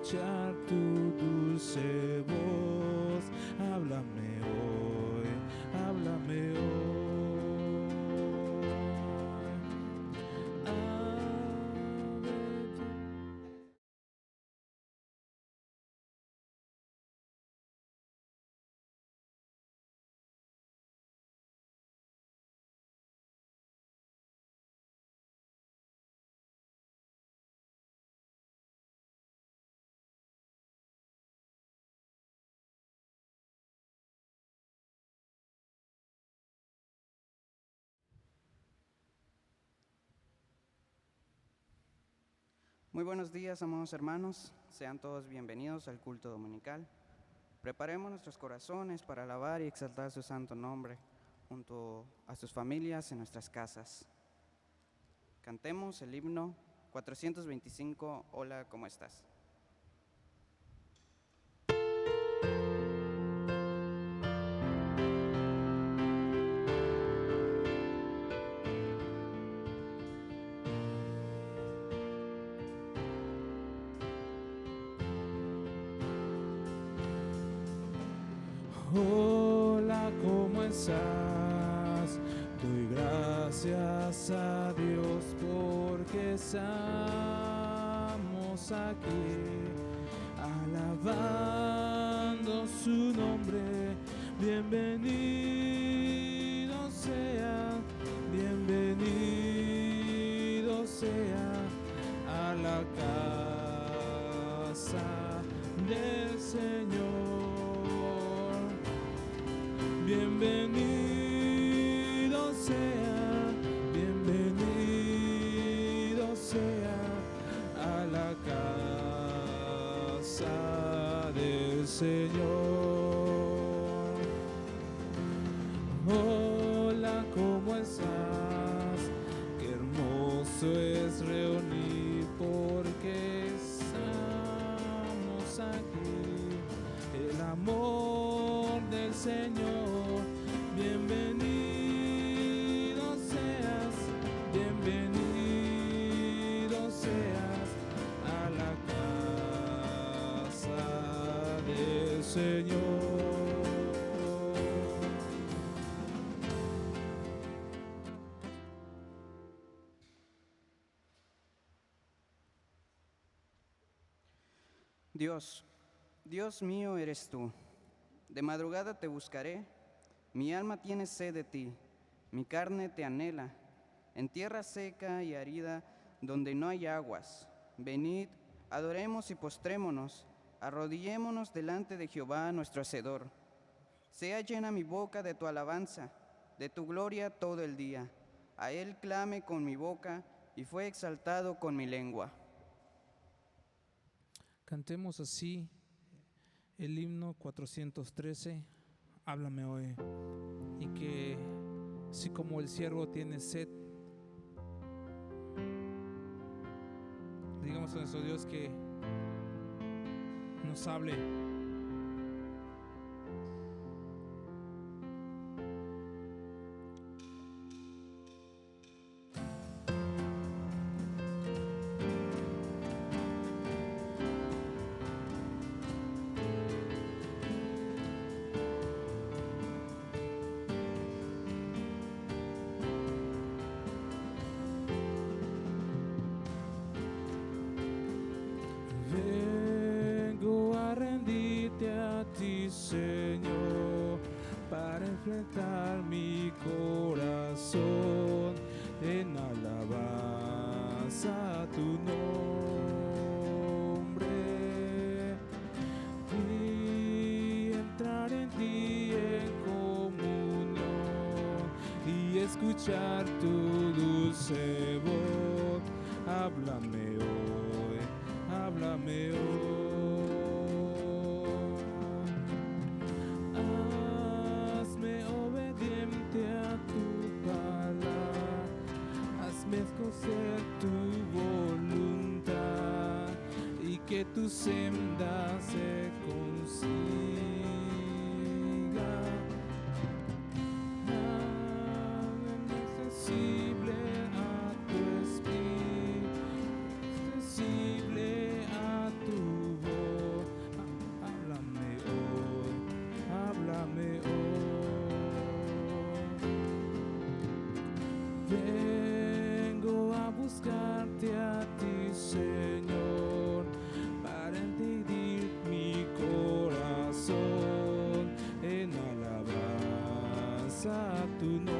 escuchar tu dulce voz. Háblame hoy, háblame hoy. Muy buenos días, amados hermanos. Sean todos bienvenidos al culto dominical. Preparemos nuestros corazones para alabar y exaltar su santo nombre junto a sus familias en nuestras casas. Cantemos el himno 425, Hola, ¿cómo estás? Hola, ¿cómo estás? Doy gracias a Dios porque estamos aquí alabando su nombre. Bienvenido sea a la casa del Señor. Bienvenido sea a la casa del Señor. Hola, ¿cómo estás? Qué hermoso es reunir porque estamos aquí. El amor del Señor. Bienvenido seas a la casa del Señor. Dios mío eres tú. De madrugada te buscaré, mi alma tiene sed de ti, mi carne te anhela, en tierra seca y árida, donde no hay aguas. Venid, adoremos y postrémonos, arrodillémonos delante de Jehová nuestro Hacedor. Sea llena mi boca de tu alabanza, de tu gloria todo el día. A Él clame con mi boca, y fue exaltado con mi lengua. Cantemos así el himno 413, Háblame hoy, y que así como el siervo tiene sed, digamos a nuestro Dios que nos hable. Vengo a rendirte a ti, Señor, para enfrentar mi corazón en alabanza a tu nombre, y entrar en ti en comunión y escuchar tu dulce voz. Háblame hoy, háblame hoy. Hazme obediente a tu palabra, hazme conocer tu voluntad y que tu senda se consiga. Hazme sensible a tu espíritu, sensible a tu voz. Vengo a buscarte a ti, Señor, para rendir mi corazón en alabanza a tu nombre.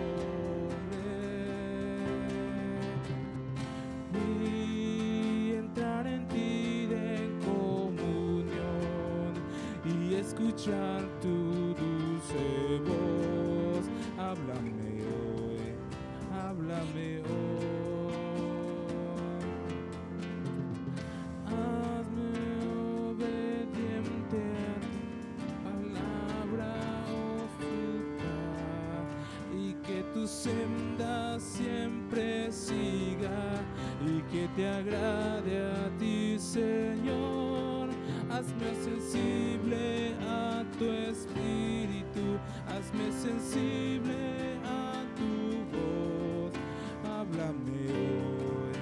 Y entrar en ti en comunión y escuchar tu dulce voz. Háblame hoy, háblame hoy. Hazme obediente a tu palabra, oh fruta, y que tu senda siempre siga y que te agrade a ti, Señor. Hazme sensible a tu espíritu, hazme sensible a tu voz. Háblame hoy,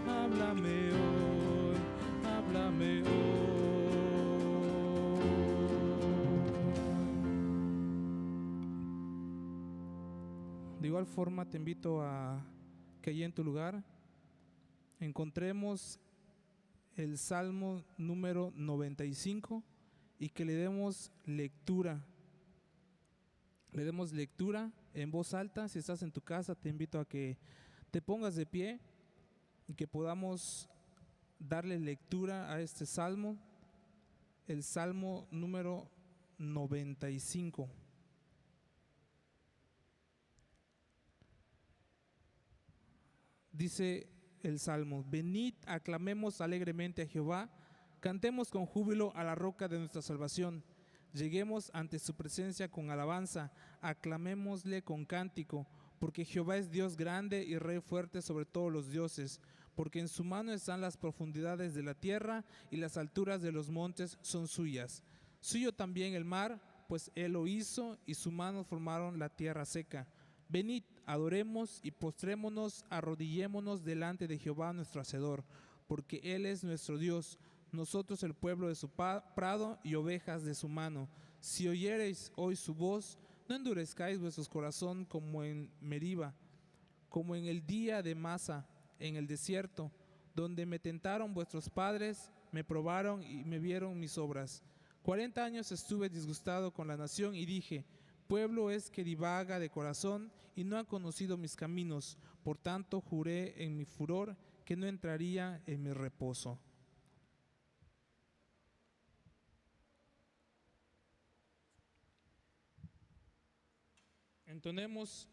háblame hoy, háblame hoy. De igual forma te invito a que allí en tu lugar encontremos el Salmo número 95 y que le demos lectura. Le demos lectura en voz alta. Si estás en tu casa, te invito a que te pongas de pie y que podamos darle lectura a este salmo, el Salmo número 95. Dice el Salmo: venid, aclamemos alegremente a Jehová, cantemos con júbilo a la roca de nuestra salvación. Lleguemos ante su presencia con alabanza, aclamémosle con cántico, porque Jehová es Dios grande y Rey fuerte sobre todos los dioses, porque en su mano están las profundidades de la tierra y las alturas de los montes son suyas. Suyo también el mar, pues él lo hizo y su mano formaron la tierra seca. Venid, adoremos y postrémonos, arrodillémonos delante de Jehová nuestro Hacedor, porque Él es nuestro Dios, nosotros el pueblo de su prado y ovejas de su mano. Si oyereis hoy su voz, no endurezcáis vuestros corazón como en Meriba, como en el día de Masa, en el desierto, donde me tentaron vuestros padres, me probaron y me vieron mis obras. 40 años estuve disgustado con la nación y dije: pueblo es que divaga de corazón y no ha conocido mis caminos. Por tanto juré en mi furor que no entraría en mi reposo. Entonemos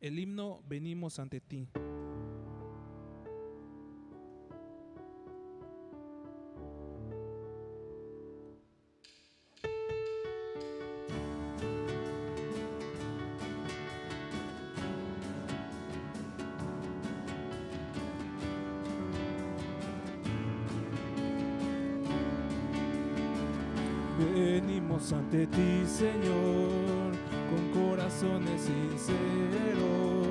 el himno Venimos ante ti. Venimos ante ti, Señor, con corazones sinceros,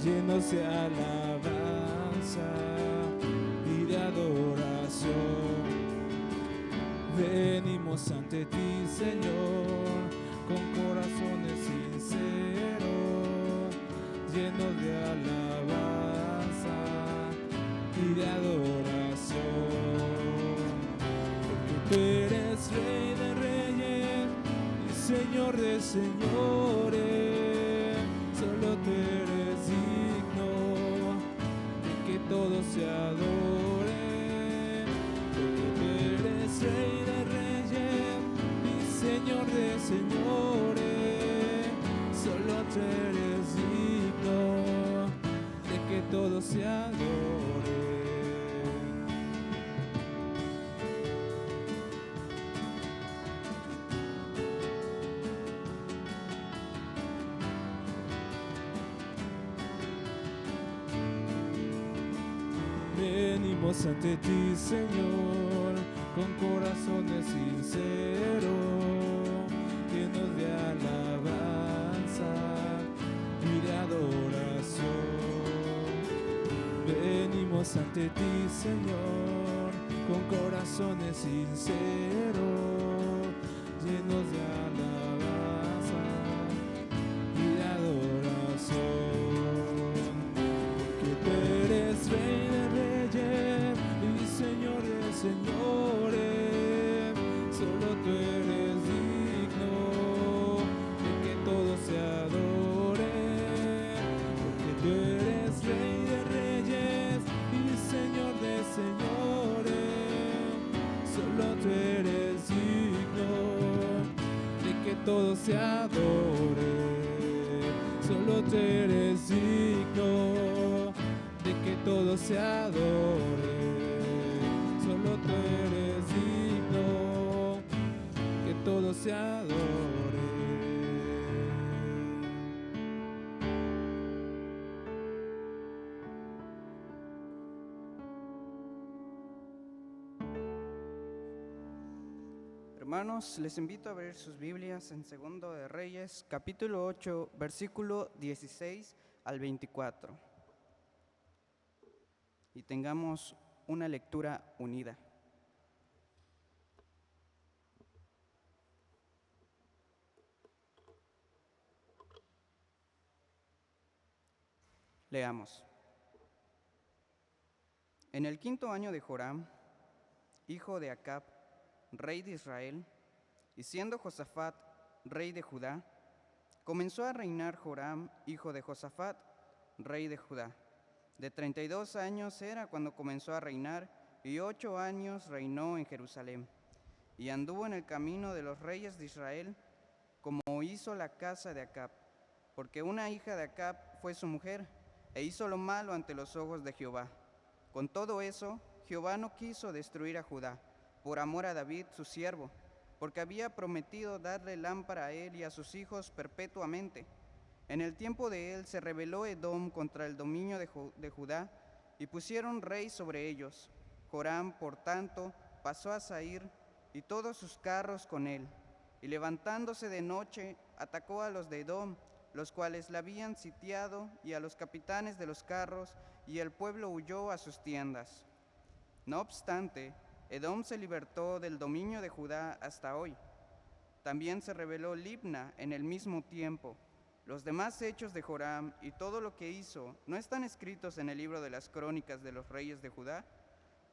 llenos de alabanza y de adoración. Venimos ante ti, Señor, con corazones sinceros, llenos de alabanza y de adoración. Tú eres Rey de reyes y Señor de señores, solo tú eres digno de que todos se adoren. Porque tú eres Rey de reyes y Señor de señores, solo tú eres digno de que todos se adoren. Venimos ante ti, Señor, con corazones sinceros, llenos de alabanza y de adoración. Venimos ante ti, Señor, con corazones sinceros, llenos de alabanza y de adoración. se adore. Solo tú eres digno de que todo se adore. Solo tú eres digno que todo se adore. Hermanos, les invito a abrir sus Biblias en Segundo de Reyes, capítulo 8, versículo 16 al 24. Y tengamos una lectura unida. Leamos. En el 5.º año de Joram, hijo de Acab, rey de Israel, y siendo Josafat rey de Judá, comenzó a reinar Joram, hijo de Josafat, rey de Judá. De 32 años era cuando comenzó a reinar, y 8 años reinó en Jerusalén. Y anduvo en el camino de los reyes de Israel, como hizo la casa de Acab, porque una hija de Acab fue su mujer, e hizo lo malo ante los ojos de Jehová. Con todo eso, Jehová no quiso destruir a Judá, por amor a David, su siervo, porque había prometido darle lámpara a él y a sus hijos perpetuamente. En el tiempo de él se rebeló Edom contra el dominio de Judá, y pusieron rey sobre ellos. Joram, por tanto, pasó a Zair, y todos sus carros con él, y levantándose de noche, atacó a los de Edom, los cuales la habían sitiado, y a los capitanes de los carros, y el pueblo huyó a sus tiendas. No obstante, Edom se libertó del dominio de Judá hasta hoy. También se rebeló Libna en el mismo tiempo. Los demás hechos de Joram y todo lo que hizo, ¿no están escritos en el libro de las crónicas de los reyes de Judá?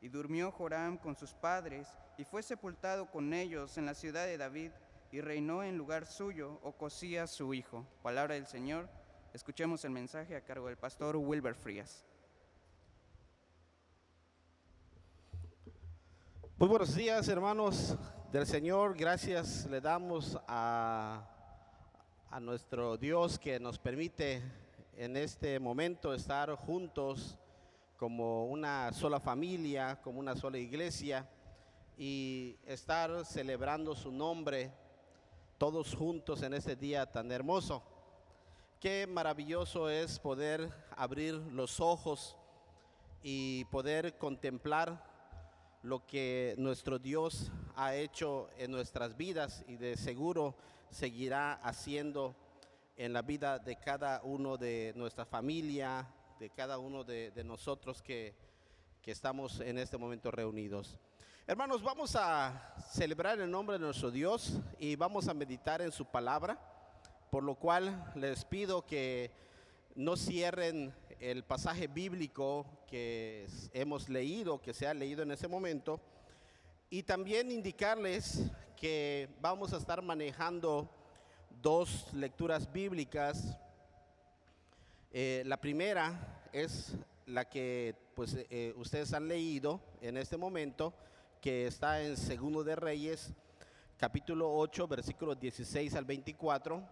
Y durmió Joram con sus padres, y fue sepultado con ellos en la ciudad de David, y reinó en lugar suyo Ocosías su hijo. Palabra del Señor. Escuchemos el mensaje a cargo del pastor Wilber Frías. Muy buenos días, hermanos del Señor. Gracias le damos a nuestro Dios que nos permite en este momento estar juntos como una sola familia, como una sola iglesia, y estar celebrando su nombre todos juntos en este día tan hermoso. Qué maravilloso es poder abrir los ojos y poder contemplar lo que nuestro Dios ha hecho en nuestras vidas, y de seguro seguirá haciendo en la vida de cada uno de nuestra familia, de cada uno de nosotros que estamos en este momento reunidos. Hermanos, vamos a celebrar el nombre de nuestro Dios y vamos a meditar en su palabra, por lo cual les pido que no cierren el pasaje bíblico que hemos leído, que se ha leído en ese momento, y también indicarles que vamos a estar manejando dos lecturas bíblicas. La primera es la que ustedes han leído en este momento, que está en Segundo de Reyes, capítulo 8, versículos 16 al 24,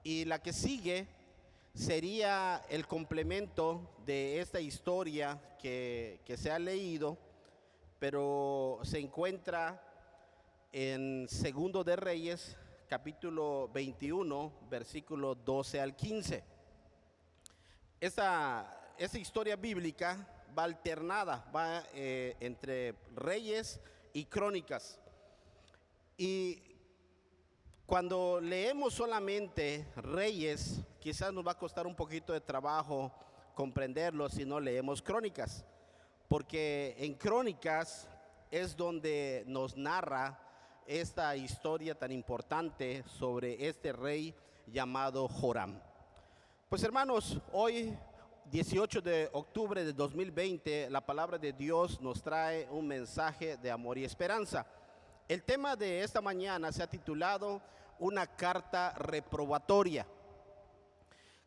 y la que sigue sería el complemento de esta historia que se ha leído, pero se encuentra en Segundo de Reyes, capítulo 21, versículo 12 al 15. Esta historia bíblica va alternada, va entre Reyes y Crónicas. Y cuando leemos solamente Reyes, quizás nos va a costar un poquito de trabajo comprenderlo si no leemos Crónicas, porque en Crónicas es donde nos narra esta historia tan importante sobre este rey llamado Joram. Pues hermanos, hoy 18 de octubre de 2020, la palabra de Dios nos trae un mensaje de amor y esperanza. El tema de esta mañana se ha titulado Una carta reprobatoria.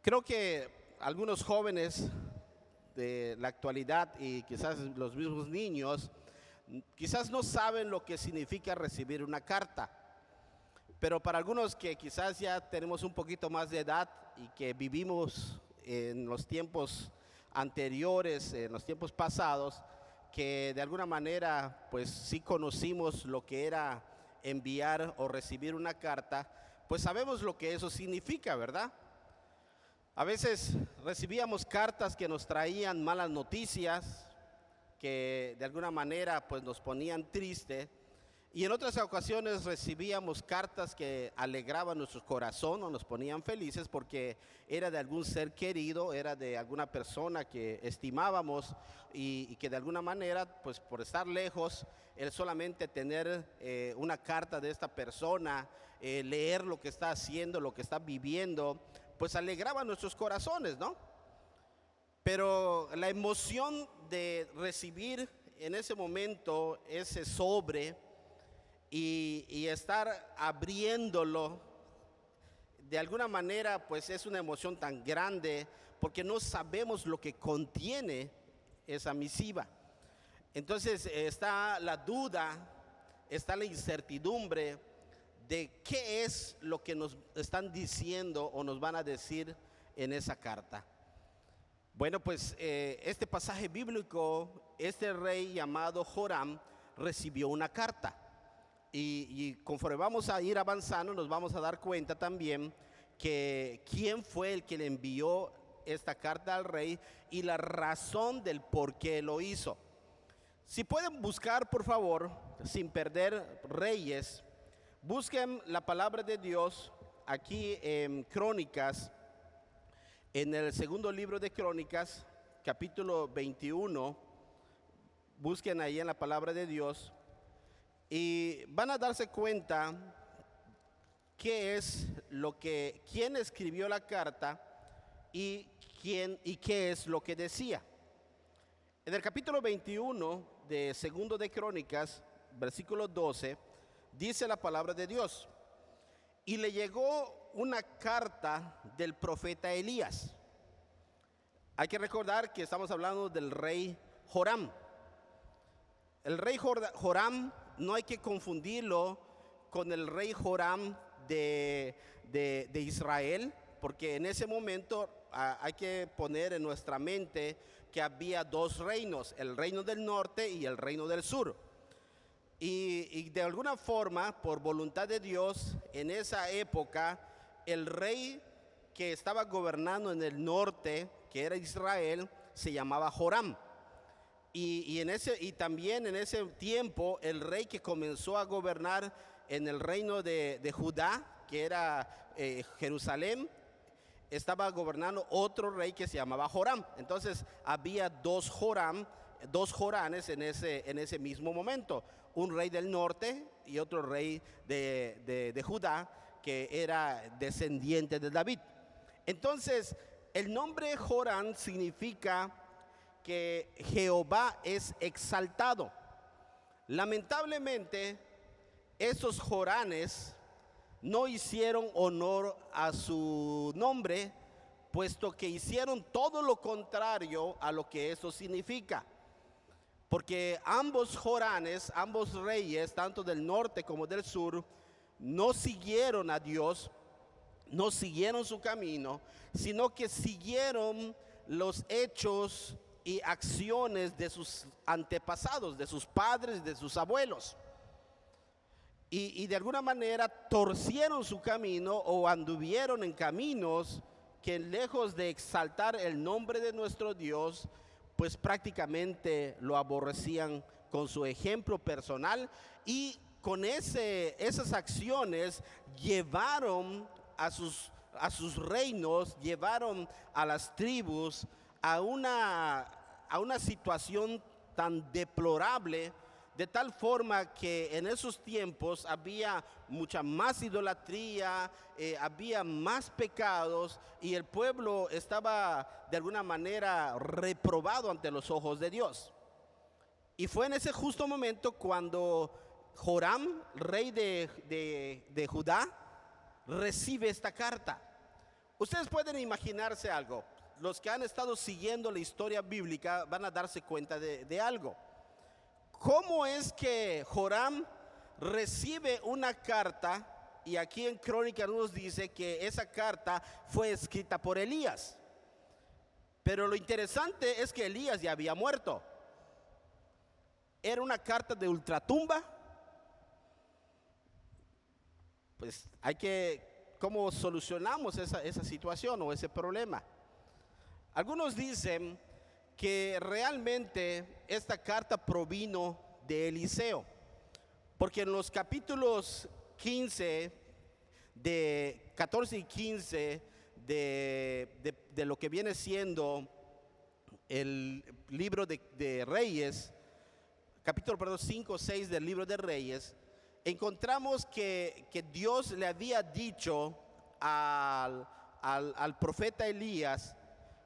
Creo que algunos jóvenes de la actualidad y quizás los mismos niños, quizás no saben lo que significa recibir una carta. Pero para algunos que quizás ya tenemos un poquito más de edad y que vivimos en los tiempos anteriores, en los tiempos pasados, que de alguna manera pues sí conocimos lo que era enviar o recibir una carta, pues sabemos lo que eso significa, ¿verdad? A veces recibíamos cartas que nos traían malas noticias, que de alguna manera pues nos ponían tristes, y en otras ocasiones recibíamos cartas que alegraban nuestro corazón o nos ponían felices porque era de algún ser querido, era de alguna persona que estimábamos y que de alguna manera, pues por estar lejos, el solamente tener una carta de esta persona, leer lo que está haciendo, lo que está viviendo, pues alegraba nuestros corazones, ¿no? Pero la emoción de recibir en ese momento ese sobre y estar abriéndolo, de alguna manera pues es una emoción tan grande porque no sabemos lo que contiene esa misiva. Entonces está la duda, está la incertidumbre de qué es lo que nos están diciendo o nos van a decir en esa carta. Bueno, pues este pasaje bíblico, este rey llamado Joram recibió una carta. Y conforme vamos a ir avanzando, nos vamos a dar cuenta también que quién fue el que le envió esta carta al rey y la razón del por qué lo hizo. Si pueden buscar, por favor, sin perder Reyes, busquen la palabra de Dios aquí en Crónicas, en el segundo libro de Crónicas, capítulo 21. Busquen ahí en la palabra de Dios. Y van a darse cuenta qué es quién escribió la carta y qué es lo que decía. En el capítulo 21 de Segundo de Crónicas, versículo 12, dice la palabra de Dios: y le llegó una carta del profeta Elías. Hay que recordar que estamos hablando del rey Joram. El rey Joram no hay que confundirlo con el rey Joram de Israel, porque en ese momento hay que poner en nuestra mente que había dos reinos, el reino del norte y el reino del sur. Y de alguna forma, por voluntad de Dios, en esa época, el rey que estaba gobernando en el norte, que era Israel, se llamaba Joram. Y también en ese tiempo el rey que comenzó a gobernar en el reino de Judá, que era Jerusalén, estaba gobernando otro rey que se llamaba Joram. Entonces había dos Joranes en ese mismo momento, un rey del norte y otro rey de Judá, que era descendiente de David. Entonces el nombre Joram significa que Jehová es exaltado. Lamentablemente, esos Joranes no hicieron honor a su nombre, puesto que hicieron todo lo contrario a lo que eso significa. Porque ambos Joranes, ambos reyes, tanto del norte como del sur, no siguieron a Dios, no siguieron su camino, sino que siguieron los hechos y acciones de sus antepasados, de sus padres, de sus abuelos. Y de alguna manera torcieron su camino o anduvieron en caminos que, lejos de exaltar el nombre de nuestro Dios, pues prácticamente lo aborrecían con su ejemplo personal, y con esas acciones llevaron a sus reinos, llevaron a las tribus a una situación tan deplorable, de tal forma que en esos tiempos había mucha más idolatría, había más pecados, y el pueblo estaba de alguna manera reprobado ante los ojos de Dios. Y fue en ese justo momento cuando Joram, rey de Judá, recibe esta carta. Ustedes pueden imaginarse algo. Los que han estado siguiendo la historia bíblica van a darse cuenta de algo. ¿Cómo es que Joram recibe una carta y aquí en Crónicas nos dice que esa carta fue escrita por Elías. Pero lo interesante es que Elías ya había muerto. Era una carta de ultratumba. Pues ¿cómo solucionamos esa situación o ese problema? Algunos dicen que realmente esta carta provino de Eliseo, porque en los capítulos 14 y 15 de lo que viene siendo el libro de Reyes, capítulo 5 o 6 del libro de Reyes, encontramos que Dios le había dicho al profeta Elías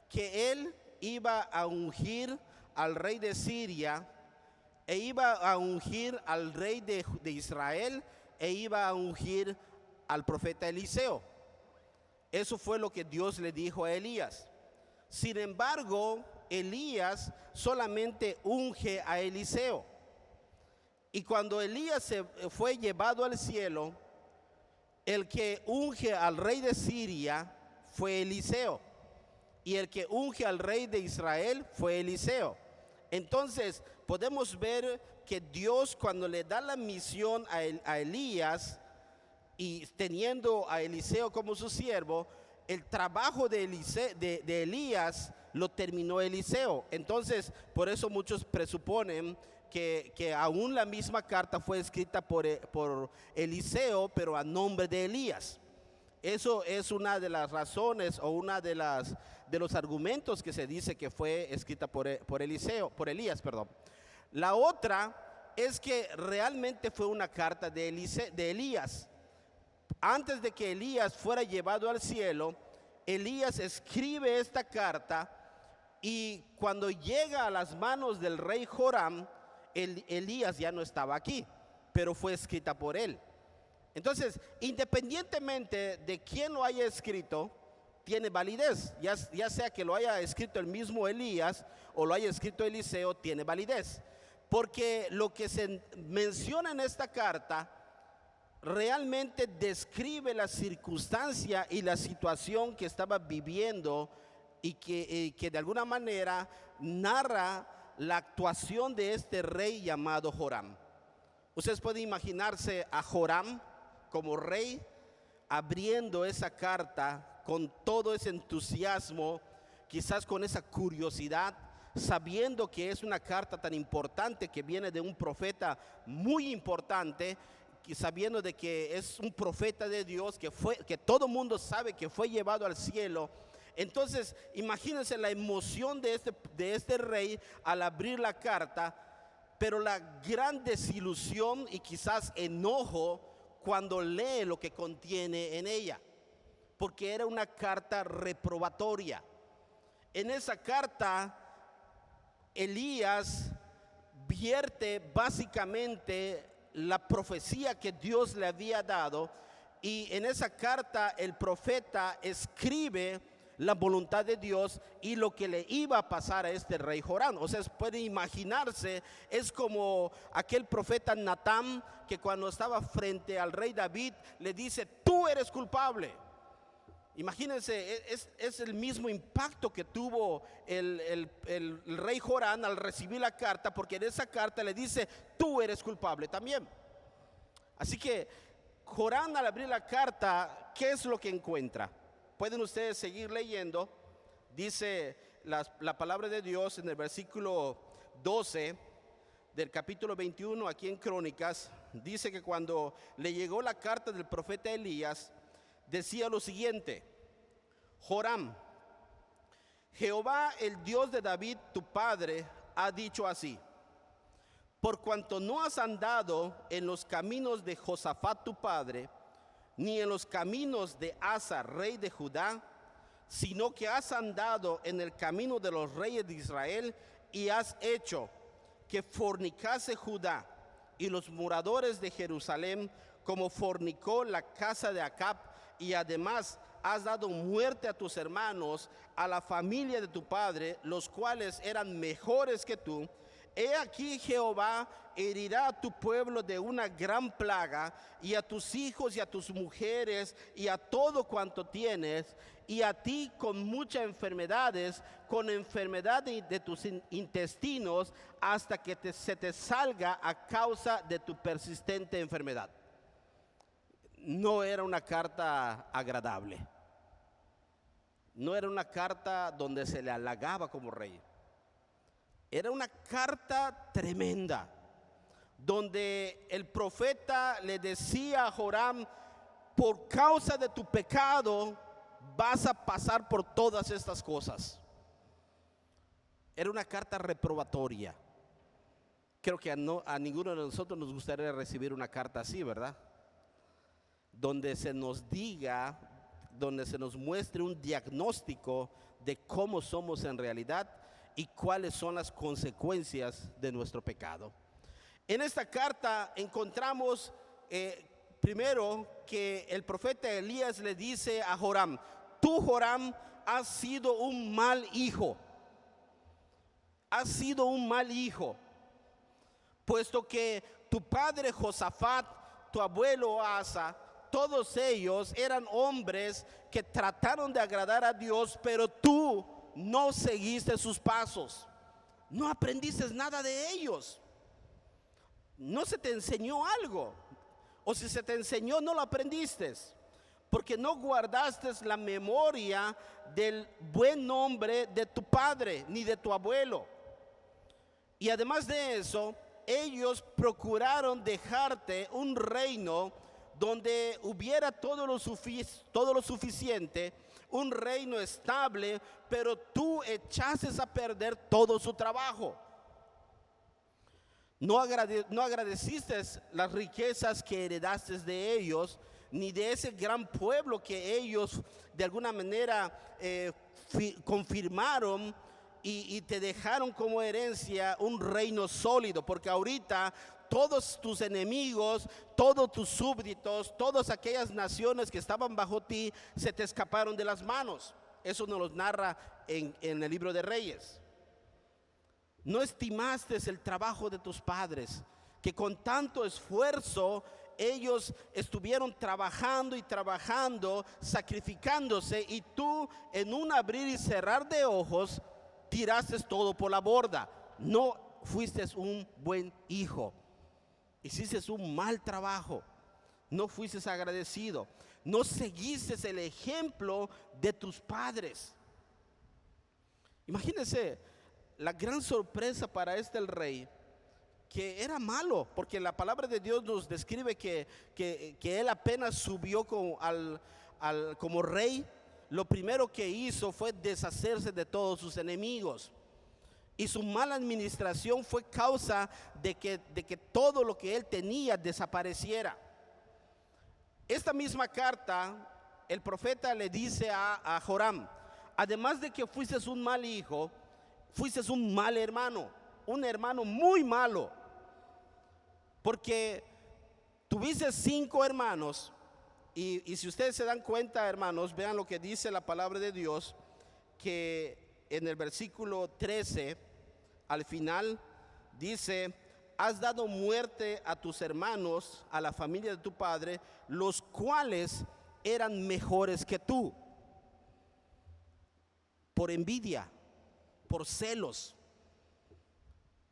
que él iba a ungir al rey de Siria, e iba a ungir al rey de Israel, e iba a ungir al profeta Eliseo. Eso fue lo que Dios le dijo a Elías. Sin embargo, Elías solamente unge a Eliseo. Y cuando Elías se fue llevado al cielo, el que unge al rey de Siria fue Eliseo, y el que unge al rey de Israel fue Eliseo. Entonces podemos ver que Dios, cuando le da la misión a Elías, y teniendo a Eliseo como su siervo, el trabajo de Elías lo terminó Eliseo. Entonces por eso muchos presuponen que aún la misma carta fue escrita por Eliseo, pero a nombre de Elías. Eso es una de las razones, o una de los argumentos que se dice que fue escrita por Elías. La otra es que realmente fue una carta de Elías. Antes de que Elías fuera llevado al cielo, Elías escribe esta carta, y cuando llega a las manos del rey Joram, Elías ya no estaba aquí, pero fue escrita por él. Entonces, independientemente de quién lo haya escrito, tiene validez. Ya sea que lo haya escrito el mismo Elías o lo haya escrito Eliseo, tiene validez. Porque lo que se menciona en esta carta realmente describe la circunstancia y la situación que estaba viviendo, y que de alguna manera narra la actuación de este rey llamado Joram. Ustedes pueden imaginarse a Joram como rey abriendo esa carta con todo ese entusiasmo, quizás con esa curiosidad, sabiendo que es una carta tan importante que viene de un profeta muy importante, sabiendo de que es un profeta de Dios que todo mundo sabe que fue llevado al cielo. Entonces imagínense la emoción de este rey al abrir la carta, pero la gran desilusión y quizás enojo cuando lee lo que contiene en ella, porque era una carta reprobatoria. En esa carta Elías vierte básicamente la profecía que Dios le había dado, y en esa carta el profeta escribe la voluntad de Dios y lo que le iba a pasar a este rey Joram. O sea, puede imaginarse, es como aquel profeta Natán, que cuando estaba frente al rey David le dice: tú eres culpable. Imagínense, es el mismo impacto que tuvo el rey Joram al recibir la carta, porque en esa carta le dice: tú eres culpable también. Así que Joram, al abrir la carta, ¿qué es lo que encuentra? Pueden ustedes seguir leyendo. Dice la palabra de Dios en el versículo 12 del capítulo 21 aquí en Crónicas. Dice que cuando le llegó la carta del profeta Elías, decía lo siguiente: Joram, Jehová, el Dios de David tu padre, ha dicho así: por cuanto no has andado en los caminos de Josafat tu padre, ni en los caminos de Asa, rey de Judá, sino que has andado en el camino de los reyes de Israel, y has hecho que fornicase Judá y los moradores de Jerusalén, como fornicó la casa de Acab, y además has dado muerte a tus hermanos, a la familia de tu padre, los cuales eran mejores que tú. he aquí Jehová herirá a tu pueblo de una gran plaga, y a tus hijos y a tus mujeres y a todo cuanto tienes, y a ti con muchas enfermedades, con enfermedad de tus intestinos, hasta que se te salga a causa de tu persistente enfermedad. No era una carta agradable. No era una carta donde se le halagaba como rey. Era una carta tremenda, donde el profeta le decía a Joram: por causa de tu pecado vas a pasar por todas estas cosas. Era una carta reprobatoria. Creo que a ninguno de nosotros nos gustaría recibir una carta así, ¿verdad? Donde se nos diga, donde se nos muestre un diagnóstico de cómo somos en realidad y cuáles son las consecuencias de nuestro pecado. En esta carta encontramos primero que el profeta Elías le dice a Joram: tú, Joram, has sido un mal hijo. Has sido un mal hijo, puesto que tu padre Josafat, tu abuelo Asa, todos ellos eran hombres que trataron de agradar a Dios, pero tú no seguiste sus pasos. No aprendiste nada de ellos. No se te enseñó algo, o si se te enseñó no lo aprendiste, porque no guardaste la memoria del buen nombre de tu padre ni de tu abuelo. Y además de eso, ellos procuraron dejarte un reino donde hubiera todo lo suficiente, un reino estable, pero tú echaste a perder todo su trabajo. No agradeciste las riquezas que heredaste de ellos, ni de ese gran pueblo que ellos de alguna manera confirmaron y te dejaron como herencia un reino sólido, porque ahorita todos tus enemigos, todos tus súbditos, todas aquellas naciones que estaban bajo ti se te escaparon de las manos. Eso nos lo narra en el libro de Reyes. No estimaste el trabajo de tus padres, que con tanto esfuerzo ellos estuvieron trabajando y trabajando, sacrificándose, y tú en un abrir y cerrar de ojos tiraste todo por la borda. No fuiste un buen hijo. Hiciste un mal trabajo. No fuiste agradecido. No seguiste el ejemplo de tus padres. Imagínense la gran sorpresa para el rey, que era malo, porque la palabra de Dios nos describe que él apenas subió como rey. Lo primero que hizo fue deshacerse de todos sus enemigos. Y su mala administración fue causa de que todo lo que él tenía desapareciera. Esta misma carta, el profeta le dice a Joram: además de que fuiste un mal hijo, fuiste un mal hermano, un hermano muy malo, porque tuviste 5 hermanos. Y si ustedes se dan cuenta, hermanos, vean lo que dice la palabra de Dios, que en el versículo 13, al final, dice: has dado muerte a tus hermanos, a la familia de tu padre, los cuales eran mejores que tú, por envidia, por celos.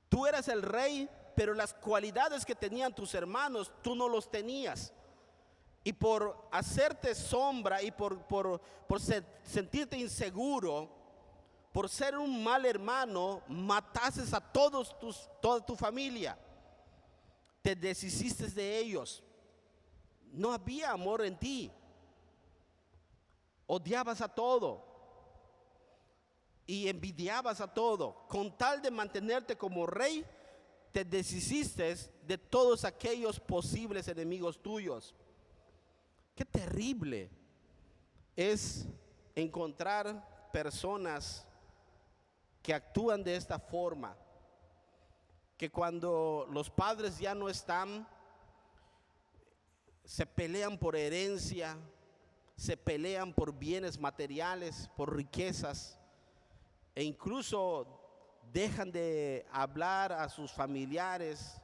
Tú eras el rey, pero las cualidades que tenían tus hermanos, tú no los tenías. Y por hacerte sombra y por sentirte inseguro, por ser un mal hermano, mataste a toda tu familia. Te deshiciste de ellos. No había amor en ti. Odiabas a todo y envidiabas a todo. Con tal de mantenerte como rey, te deshiciste de todos aquellos posibles enemigos tuyos. Qué terrible es encontrar personas que actúan de esta forma, que cuando los padres ya no están, se pelean por herencia, se pelean por bienes materiales, por riquezas, e incluso dejan de hablar a sus familiares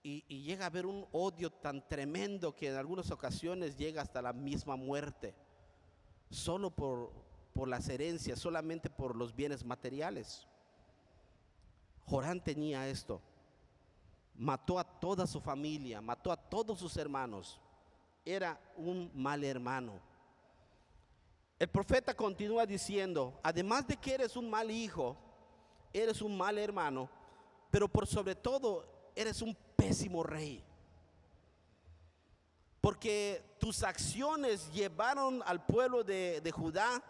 y llega a haber un odio tan tremendo que en algunas ocasiones llega hasta la misma muerte, solo por las herencias, solamente por los bienes materiales. Joram tenía esto, mató a toda su familia, mató a todos sus hermanos, era un mal hermano. El profeta continúa diciendo, además de que eres un mal hijo, eres un mal hermano, pero por sobre todo eres un pésimo rey. Porque tus acciones llevaron al pueblo de Judá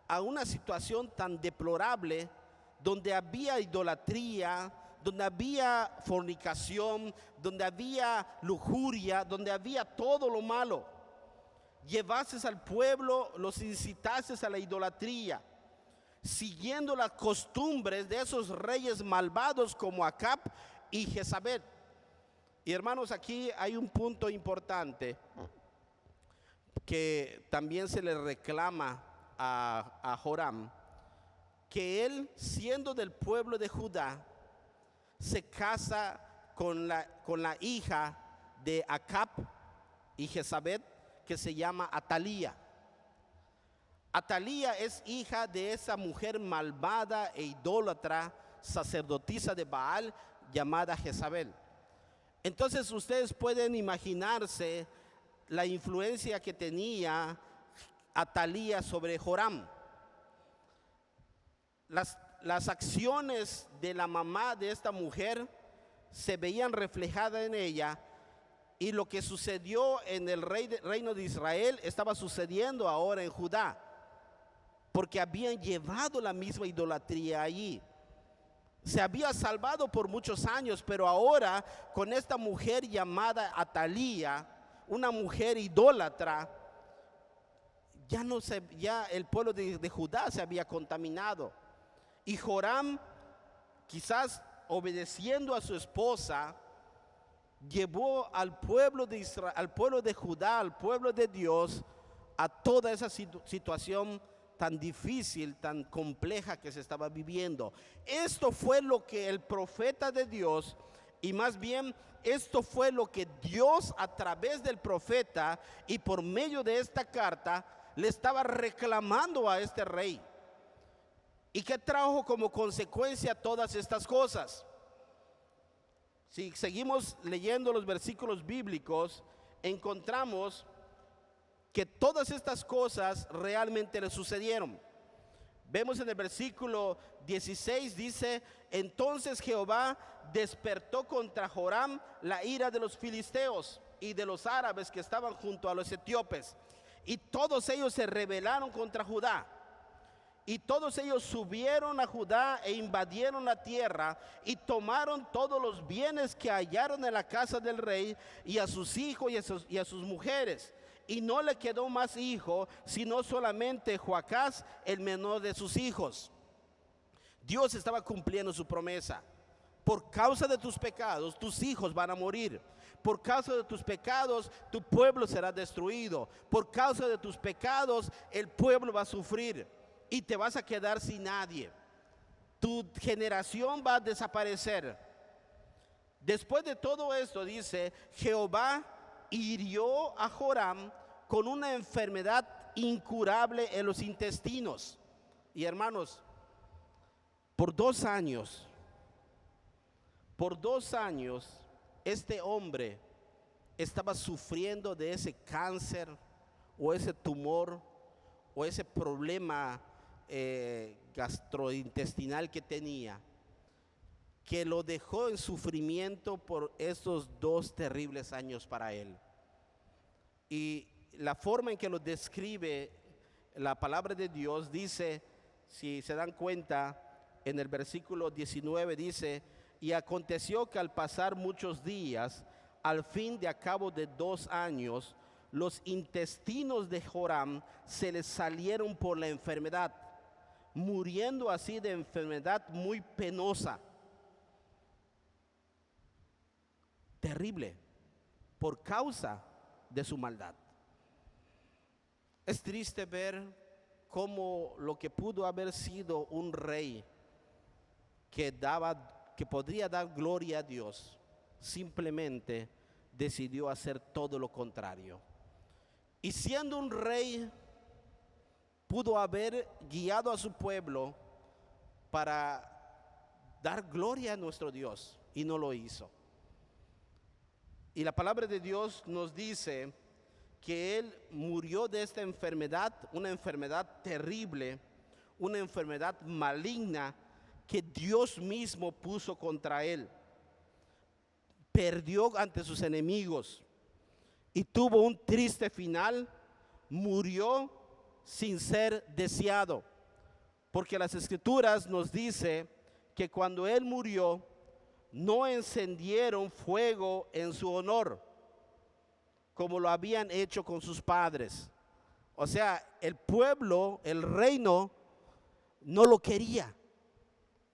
a una situación tan deplorable, donde había idolatría, donde había fornicación, donde había lujuria, donde había todo lo malo. Llevases al pueblo, los incitases a la idolatría, siguiendo las costumbres de esos reyes malvados como Acab y Jezabel. Y hermanos, aquí hay un punto importante que también se le reclama a Joram, que él, siendo del pueblo de Judá, se casa con la hija de Acab y Jezabel, que se llama Atalía. Atalía es hija de esa mujer malvada e idólatra, sacerdotisa de Baal, llamada Jezabel. Entonces ustedes pueden imaginarse la influencia que tenía Atalía sobre Joram. Las acciones de la mamá de esta mujer se veían reflejadas en ella, y lo que sucedió en el reino de Israel estaba sucediendo ahora en Judá, porque habían llevado la misma idolatría allí. Se había salvado por muchos años, pero ahora con esta mujer llamada Atalía, una mujer idólatra, ya el pueblo de Judá se había contaminado. Y Joram, quizás obedeciendo a su esposa, llevó al pueblo de Israel, al pueblo de Judá, al pueblo de Dios, a toda esa situación tan difícil, tan compleja que se estaba viviendo. Esto fue lo que el profeta de Dios, y más bien esto fue lo que Dios a través del profeta y por medio de esta carta le estaba reclamando a este rey. ¿Y qué trajo como consecuencia todas estas cosas? Si seguimos leyendo los versículos bíblicos, encontramos que todas estas cosas realmente le sucedieron. Vemos en el versículo 16, dice, entonces Jehová despertó contra Joram la ira de los filisteos y de los árabes que estaban junto a los etíopes, y todos ellos se rebelaron contra Judá. Y todos ellos subieron a Judá e invadieron la tierra y tomaron todos los bienes que hallaron en la casa del rey, y a sus hijos y a sus mujeres. Y no le quedó más hijo, sino solamente Joacás, el menor de sus hijos. Dios estaba cumpliendo su promesa. Por causa de tus pecados, tus hijos van a morir. Por causa de tus pecados, tu pueblo será destruido. Por causa de tus pecados, el pueblo va a sufrir. Y te vas a quedar sin nadie. Tu generación va a desaparecer. Después de todo esto, dice, Jehová hirió a Joram con una enfermedad incurable en los intestinos. Y hermanos, por 2 años, este hombre estaba sufriendo de ese cáncer o ese tumor o ese problema gastrointestinal que tenía, que lo dejó en sufrimiento por estos 2 terribles años para él. Y la forma en que lo describe la palabra de Dios dice, si se dan cuenta, en el versículo 19 dice, y aconteció que al pasar muchos días, al fin de a cabo de 2 años, los intestinos de Joram se le salieron por la enfermedad, muriendo así de enfermedad muy penosa, terrible, por causa de su maldad. Es triste ver cómo lo que pudo haber sido un rey que podría dar gloria a Dios, simplemente decidió hacer todo lo contrario. Y siendo un rey, pudo haber guiado a su pueblo para dar gloria a nuestro Dios, y no lo hizo. Y la palabra de Dios nos dice que él murió de esta enfermedad, una enfermedad terrible, una enfermedad maligna que Dios mismo puso contra él. Perdió ante sus enemigos y tuvo un triste final. Murió sin ser deseado, porque las escrituras nos dice que cuando él murió, no encendieron fuego en su honor, como lo habían hecho con sus padres. O sea, el pueblo, el reino, no lo quería.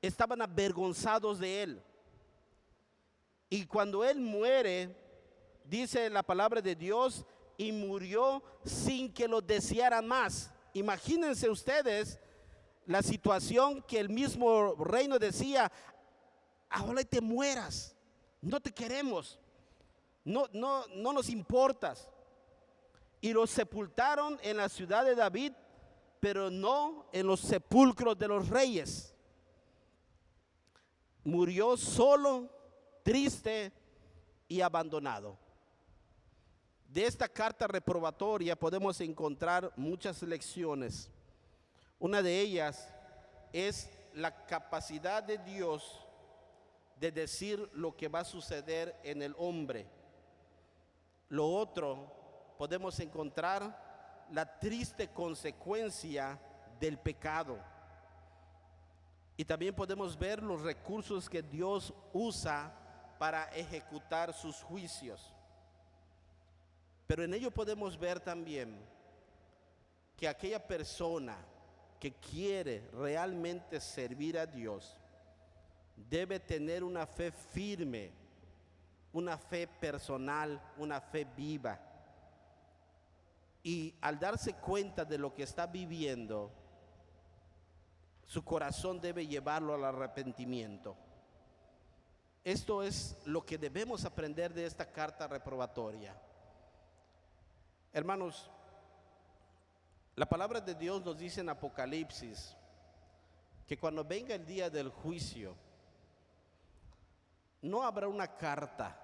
Estaban avergonzados de él. Y cuando él muere, dice la palabra de Dios, y murió sin que lo desearan más. Imagínense ustedes la situación que el mismo reino decía: ahora te mueras, no te queremos, no nos importas. Y lo sepultaron en la ciudad de David, pero no en los sepulcros de los reyes. Murió solo, triste y abandonado. De esta carta reprobatoria podemos encontrar muchas lecciones. Una de ellas es la capacidad de Dios de decir lo que va a suceder en el hombre. Lo otro, podemos encontrar la triste consecuencia del pecado. Y también podemos ver los recursos que Dios usa para ejecutar sus juicios. Pero en ello podemos ver también que aquella persona que quiere realmente servir a Dios debe tener una fe firme, una fe personal, una fe viva. Y al darse cuenta de lo que está viviendo, su corazón debe llevarlo al arrepentimiento. Esto es lo que debemos aprender de esta carta reprobatoria. Hermanos, la palabra de Dios nos dice en Apocalipsis que cuando venga el día del juicio, no habrá una carta,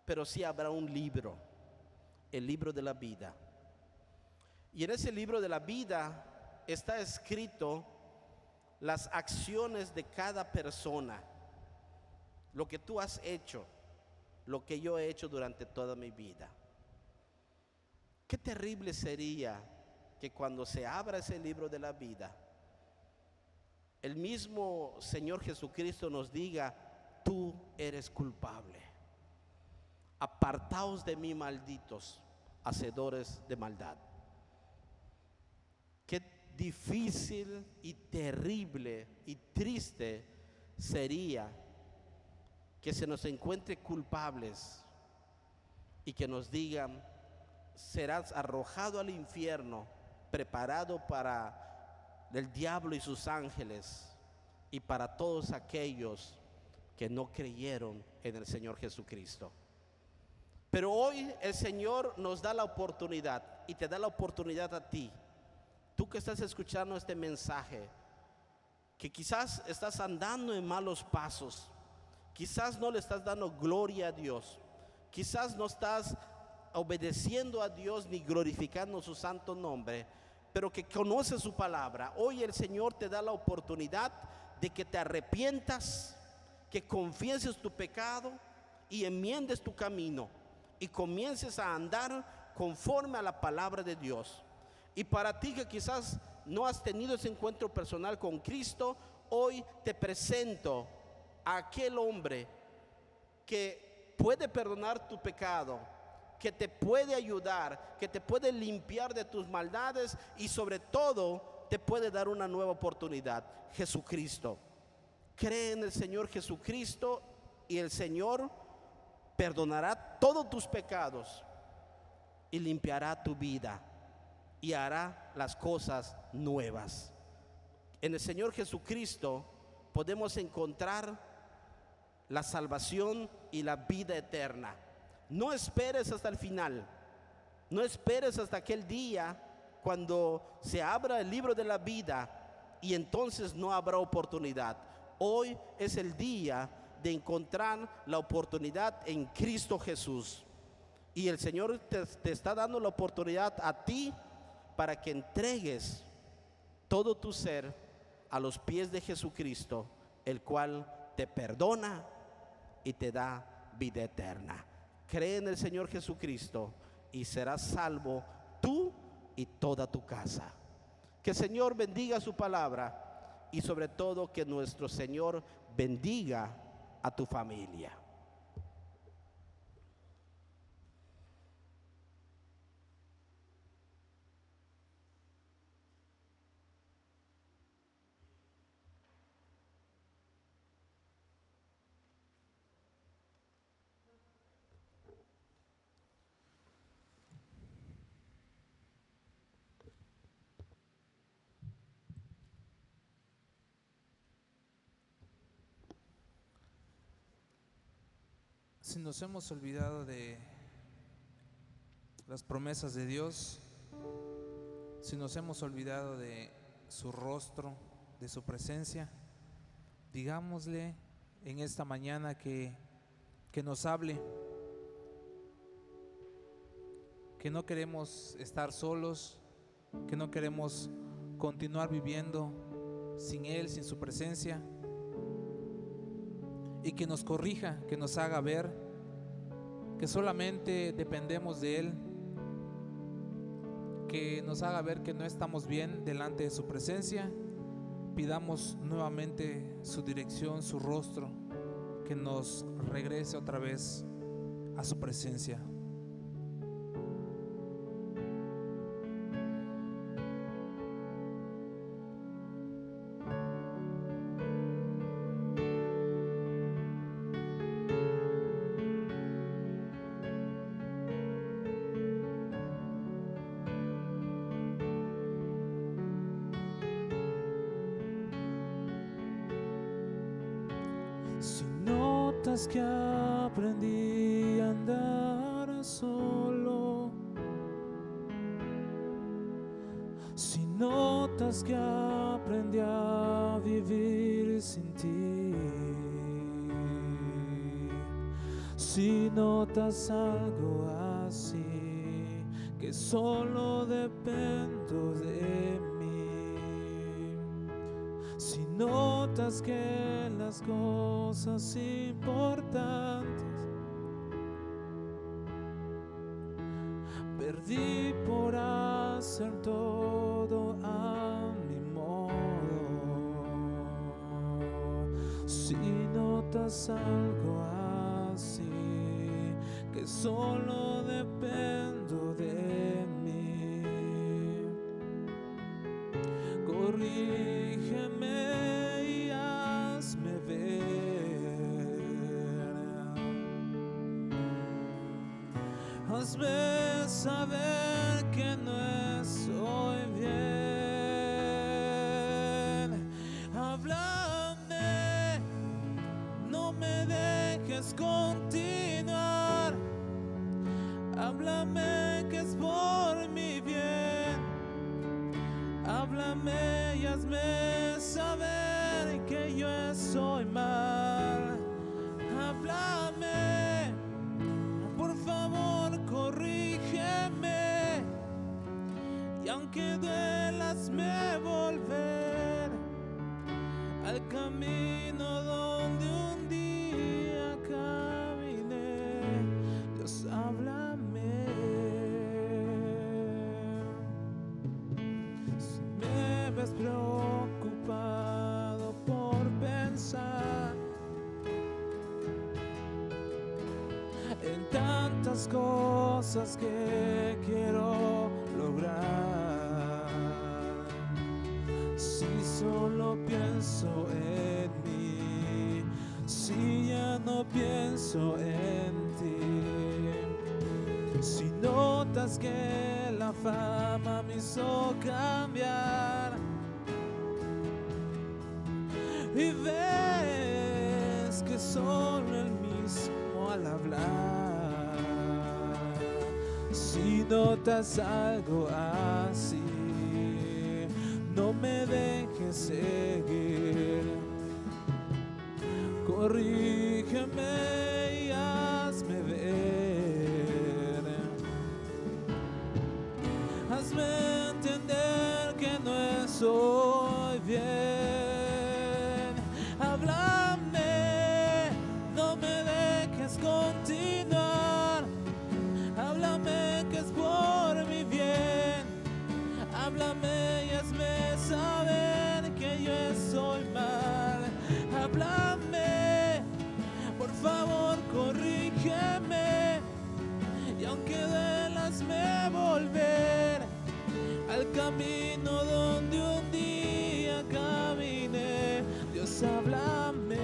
pero sí habrá un libro, el libro de la vida. Y en ese libro de la vida está escrito las acciones de cada persona, lo que tú has hecho, lo que yo he hecho durante toda mi vida. Qué terrible sería que cuando se abra ese libro de la vida, el mismo Señor Jesucristo nos diga: tú eres culpable, apartaos de mí, malditos, hacedores de maldad. Qué difícil y terrible y triste sería que se nos encuentre culpables y que nos digan: serás arrojado al infierno, preparado para el diablo y sus ángeles, y para todos aquellos que no creyeron en el Señor Jesucristo. Pero hoy el Señor nos da la oportunidad, y te da la oportunidad a ti, tú que estás escuchando este mensaje, que quizás estás andando en malos pasos, quizás no le estás dando gloria a Dios, quizás no estás obedeciendo a Dios ni glorificando su santo nombre, pero que conoces su palabra. Hoy el Señor te da la oportunidad de que te arrepientas, que confieses tu pecado y enmiendes tu camino y comiences a andar conforme a la palabra de Dios. Y para ti que quizás no has tenido ese encuentro personal con Cristo, hoy te presento a aquel hombre que puede perdonar tu pecado, que te puede ayudar, que te puede limpiar de tus maldades y sobre todo te puede dar una nueva oportunidad: Jesucristo. Cree en el Señor Jesucristo y el Señor perdonará todos tus pecados y limpiará tu vida y hará las cosas nuevas. En el Señor Jesucristo podemos encontrar la salvación y la vida eterna. No esperes hasta el final, no esperes hasta aquel día cuando se abra el libro de la vida y entonces no habrá oportunidad. Hoy es el día de encontrar la oportunidad en Cristo Jesús. Y el Señor te está dando la oportunidad a ti para que entregues todo tu ser a los pies de Jesucristo, el cual te perdona y te da vida eterna. Cree en el Señor Jesucristo y serás salvo tú y toda tu casa. Que el Señor bendiga su palabra y sobre todo que nuestro Señor bendiga a tu familia. Si nos hemos olvidado de las promesas de Dios, si nos hemos olvidado de su rostro, de su presencia, digámosle en esta mañana que nos hable, que no queremos estar solos, que no queremos continuar viviendo sin Él, sin su presencia, y que nos corrija, que nos haga ver que solamente dependemos de Él, que nos haga ver que no estamos bien delante de su presencia. Pidamos nuevamente su dirección, su rostro, que nos regrese otra vez a su presencia. Si notas que aprendí a andar solo, si notas que aprendí a vivir sin ti, si notas algo así, que solo dependo de mí, si notas que las cosas importantes perdí por hacer todo a mi modo, si notas algo así, que solo dependo de mí, corrígeme y hazme ver, hazme saber que no estoy bien, háblame, no me dejes continuar, háblame que es por mi bien, háblame y hazme saber que yo estoy mal, háblame, por favor corrígeme, y aunque duela hazme volver al camino donde un día caminé. Dios, háblame. Si me ves preocupado por pensar en tantas cosas que quiero lograr, si solo pienso en mí, si ya no pienso en ti, si notas que la fama me hizo cambiar y ves que solo el mismo al hablar. Si notas algo así, no me dejes seguir. Corrígeme y hazme ver. Hazme entender que no estoy bien. Háblame, no me dejes continuar. Háblame que es por mi bien. Háblame y hazme saber que yo estoy mal. Háblame, por favor corrígeme. Y aunque duela, hazme volver al camino donde un día caminé. Dios, háblame.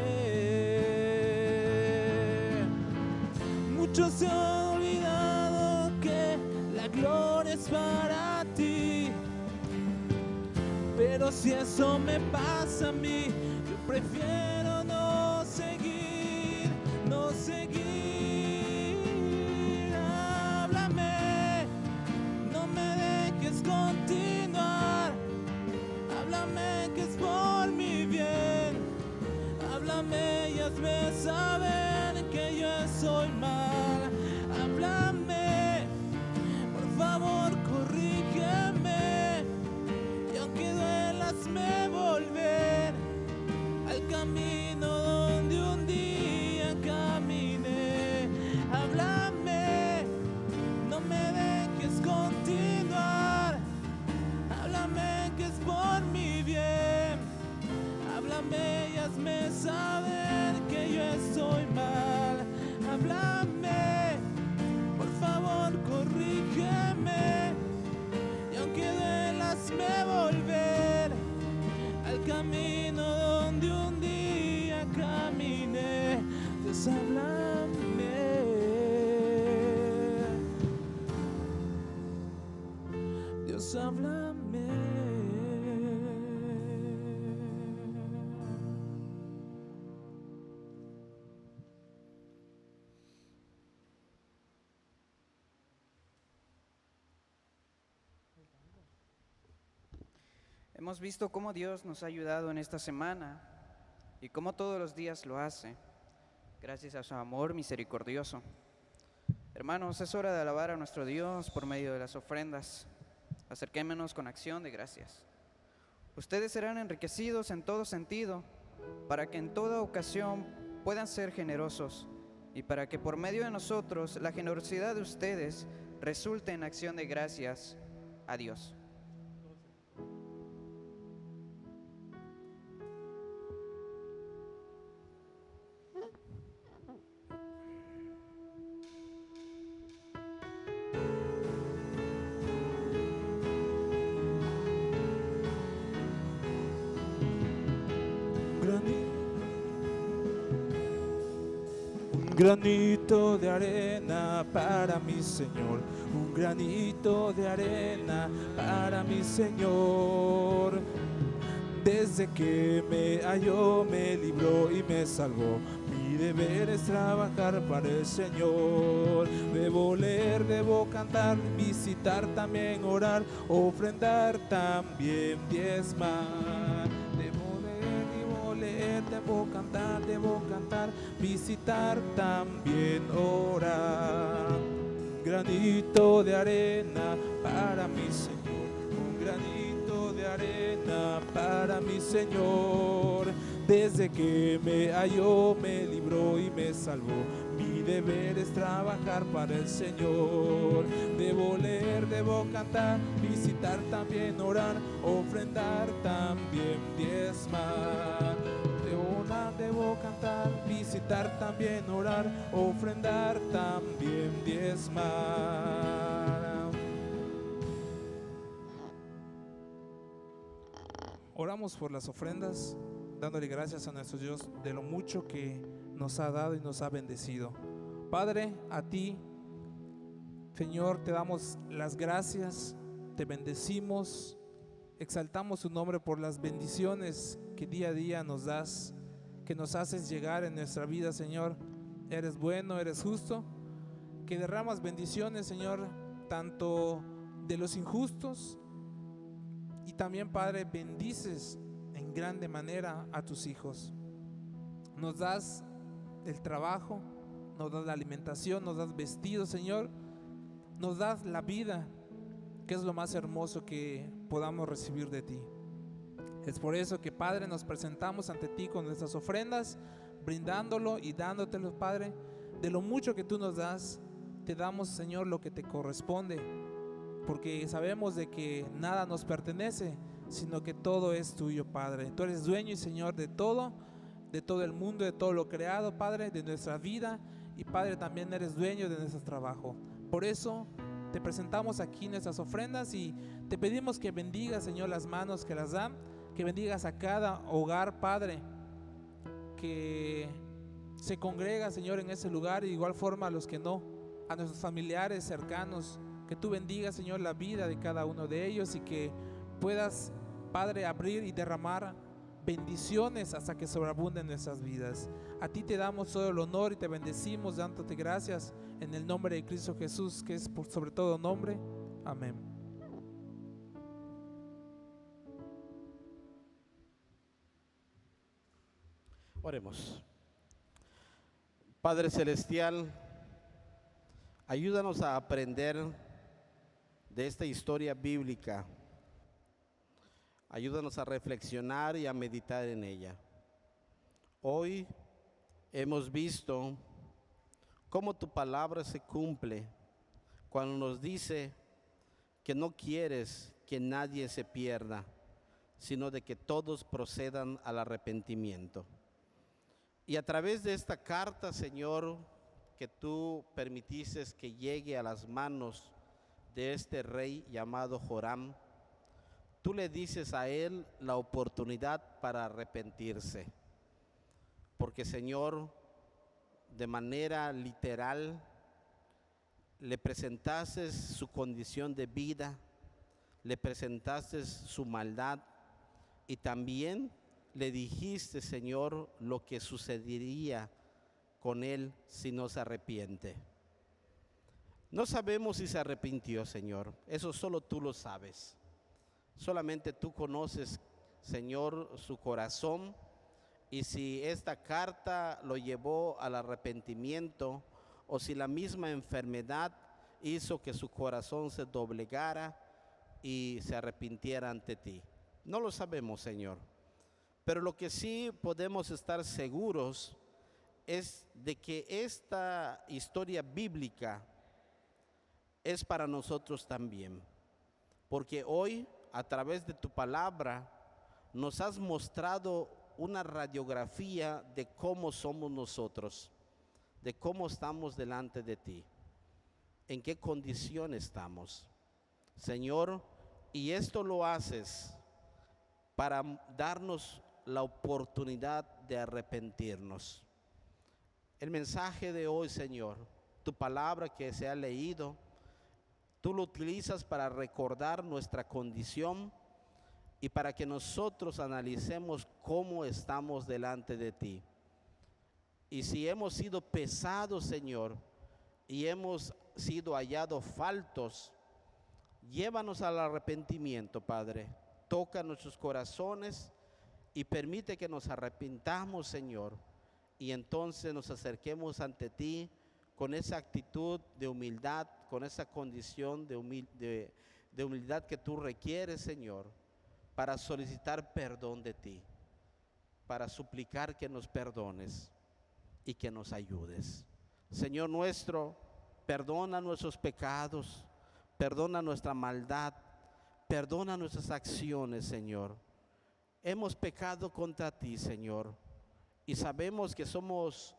Muchos se han olvidado que la gloria es para ti, pero si eso me pasa a mí, yo prefiero no seguir, no seguir. Háblame, no me dejes continuar. Háblame que es por mi bien. Háblame y hazme saber que yo estoy mal. Háblame, por favor corrígeme. Y aunque duela, hazme volver al camino donde un día caminé. Háblame, no me dejes continuar. Háblame que es por mi bien. Háblame y hazme saber que yo estoy mal. Háblame, por favor corrígeme. Y aunque duela, hazme volver al camino donde un día caminé. Dios, háblame. Dios, háblame. Hemos visto cómo Dios nos ha ayudado en esta semana y cómo todos los días lo hace, gracias a su amor misericordioso. Hermanos, es hora de alabar a nuestro Dios por medio de las ofrendas. Acerquémonos con acción de gracias. Ustedes serán enriquecidos en todo sentido, para que en toda ocasión puedan ser generosos y para que por medio de nosotros la generosidad de ustedes resulte en acción de gracias a Dios. Un granito de arena para mi Señor, un granito de arena para mi Señor. Desde que me halló, me libró y me salvó. Mi deber es trabajar para el Señor. Debo leer, debo cantar, visitar también, orar, ofrendar también, diezmar. Debo cantar, visitar también, orar. Un granito de arena para mi Señor, un granito de arena para mi Señor. Desde que me halló, me libró y me salvó. Mi deber es trabajar para el Señor. Debo leer, debo cantar, visitar también, orar, ofrendar también, diezmar. Debo cantar, visitar también, orar, ofrendar también, diezmar. Oramos por las ofrendas, dándole gracias a nuestro Dios de lo mucho que nos ha dado y nos ha bendecido. Padre, a ti, Señor, te damos las gracias, te bendecimos Exaltamos su nombre por las bendiciones que día a día nos das, que nos haces llegar en nuestra vida, Señor. Eres bueno, eres justo, que derramas bendiciones, Señor, tanto de los injustos y también, Padre, bendices en grande manera a tus hijos. Nos das el trabajo, nos das la alimentación, nos das vestido, Señor, nos das la vida, que es lo más hermoso que podamos recibir de ti. Es por eso que, Padre, nos presentamos ante ti con nuestras ofrendas, brindándolo y dándotelo, Padre. De lo mucho que tú nos das, te damos, Señor, lo que te corresponde, porque sabemos de que nada nos pertenece, sino que todo es tuyo, Padre. Tú eres dueño y Señor de todo el mundo, de todo lo creado, Padre, de nuestra vida, y Padre, también eres dueño de nuestro trabajo. Por eso te presentamos aquí nuestras ofrendas y te pedimos que bendigas, Señor, las manos que las dan, que bendigas a cada hogar, Padre, que se congrega, Señor, en ese lugar, y de igual forma a los que no, a nuestros familiares cercanos, que tú bendigas, Señor, la vida de cada uno de ellos y que puedas, Padre, abrir y derramar bendiciones hasta que sobreabunden nuestras vidas. A ti te damos todo el honor y te bendecimos dándote gracias en el nombre de Cristo Jesús, que es por sobre todo nombre. Amén. Oremos. Padre Celestial, ayúdanos a aprender de esta historia bíblica. Ayúdanos a reflexionar y a meditar en ella. Hoy hemos visto cómo tu palabra se cumple cuando nos dice que no quieres que nadie se pierda, sino de que todos procedan al arrepentimiento. Y a través de esta carta, Señor, que tú permitiste que llegue a las manos de este rey llamado Joram, tú le dices a él la oportunidad para arrepentirse. Porque, Señor, de manera literal, le presentaste su condición de vida, le presentaste su maldad y también le dijiste, Señor, lo que sucedería con él si no se arrepiente. No sabemos si se arrepintió, Señor, eso solo tú lo sabes. Solamente tú conoces, Señor, su corazón, y si esta carta lo llevó al arrepentimiento o si la misma enfermedad hizo que su corazón se doblegara y se arrepintiera ante ti. No lo sabemos, Señor, pero lo que sí podemos estar seguros es de que esta historia bíblica es para nosotros también, porque hoy, a través de tu palabra, nos has mostrado una radiografía de cómo somos nosotros, de cómo estamos delante de ti, en qué condición estamos, Señor, y esto lo haces para darnos la oportunidad de arrepentirnos. El mensaje de hoy, Señor, tu palabra que se ha leído, tú lo utilizas para recordar nuestra condición y para que nosotros analicemos cómo estamos delante de ti. Y si hemos sido pesados, Señor, y hemos sido hallados faltos, llévanos al arrepentimiento, Padre. Toca nuestros corazones y permite que nos arrepintamos, Señor, y entonces nos acerquemos ante ti con esa actitud de humildad, con esa condición de humildad que tú requieres, Señor, para solicitar perdón de ti, para suplicar que nos perdones y que nos ayudes. Señor nuestro, perdona nuestros pecados, perdona nuestra maldad, perdona nuestras acciones, Señor. Hemos pecado contra ti, Señor, y sabemos que somos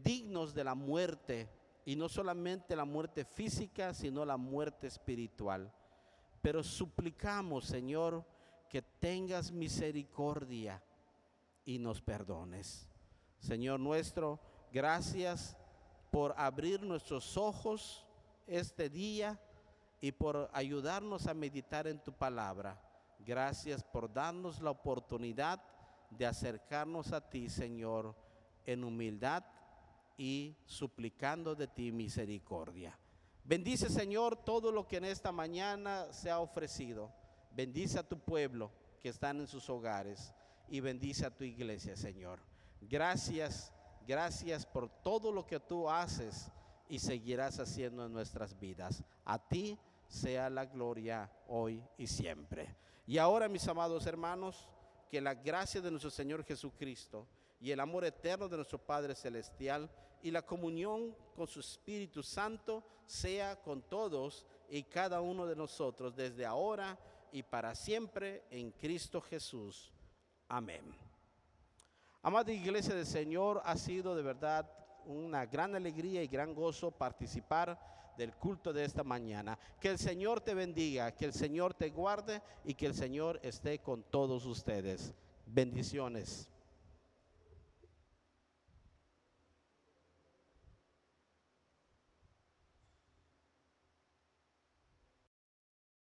dignos de la muerte, y no solamente la muerte física, sino la muerte espiritual. Pero suplicamos, Señor, que tengas misericordia y nos perdones. Señor nuestro, gracias por abrir nuestros ojos este día y por ayudarnos a meditar en tu palabra. Gracias por darnos la oportunidad de acercarnos a ti, Señor, en humildad y suplicando de ti misericordia. Bendice, Señor, todo lo que en esta mañana se ha ofrecido. Bendice a tu pueblo que están en sus hogares y bendice a tu iglesia, Señor. Gracias, gracias por todo lo que tú haces y seguirás haciendo en nuestras vidas. A ti sea la gloria hoy y siempre. Y ahora, mis amados hermanos, que la gracia de nuestro Señor Jesucristo y el amor eterno de nuestro Padre Celestial y la comunión con su Espíritu Santo sea con todos y cada uno de nosotros desde ahora y para siempre en Cristo Jesús. Amén. Amada iglesia del Señor, ha sido de verdad una gran alegría y gran gozo participar del culto de esta mañana. Que el Señor te bendiga, que el Señor te guarde y que el Señor esté con todos ustedes. Bendiciones.